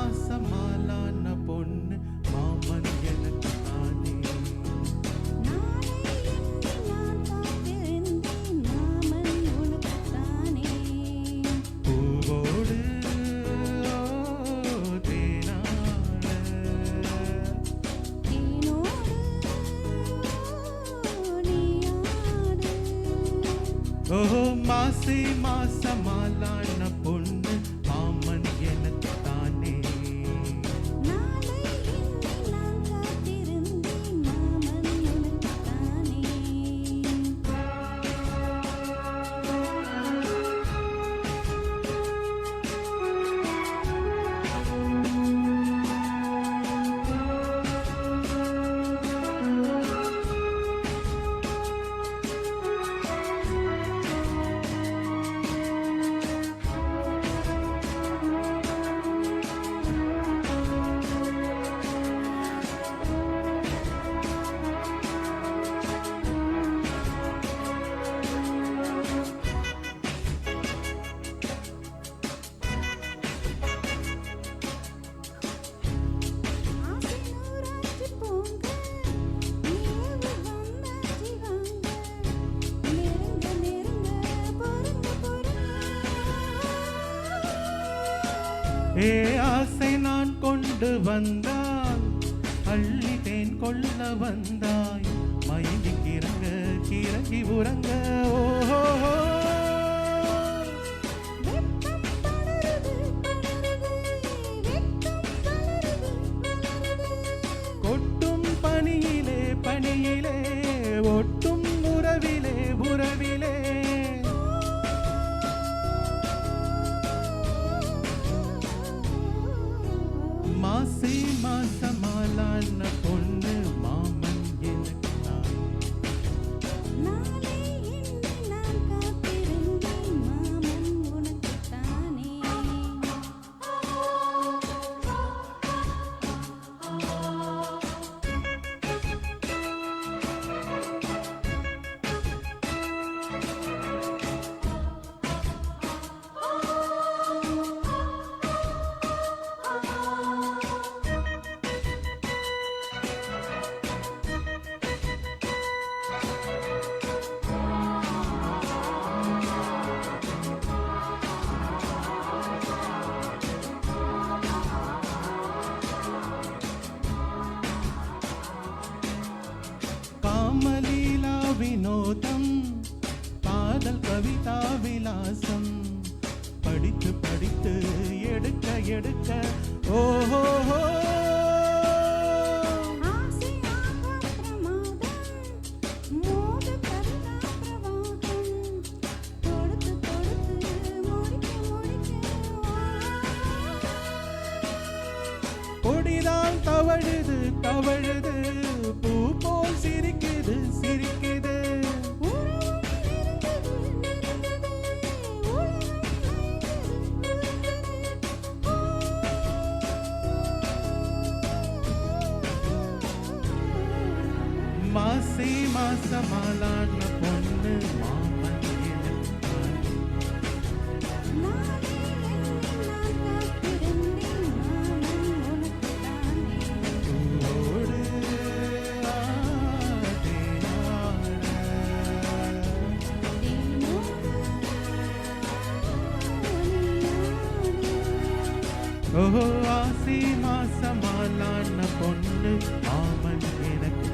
மாசமாலான பொண்ணு மாமன் எனக்கு தானே. பூவோடு ஓஹோ மாசி மாசமாலான பொண்ணு மாமன் எனக்கு தானே. ஏ ஆசை நான் கொண்டு வந்தால் அள்ளி தேன் கொள்ள வந்தாய். மயங்கி கிறங்க கிறங்கி உறங்க ஓஹோ கொட்டும் பனியிலே பனியிலே ஒட்டும் உறவிலே உறவிலே மாசி மாசமாலான பொண்ணு மாமன் எனக்கு தானே. காமலீலா வினோதம் காதல் கவிதா விலாசம் படித்து படித்து எடுக்க எடுக்க ஓஹோ கொடிதான் தவழுது தவழுது பூ போல் சிரிக்குது சிரிக்குது. மாசி மாசமாலான பொண்ணு மாமன் எனக்கு தானே. ஓஹோ ஆசி மாசமாலான பொண்ணு மாமன் எனக்கு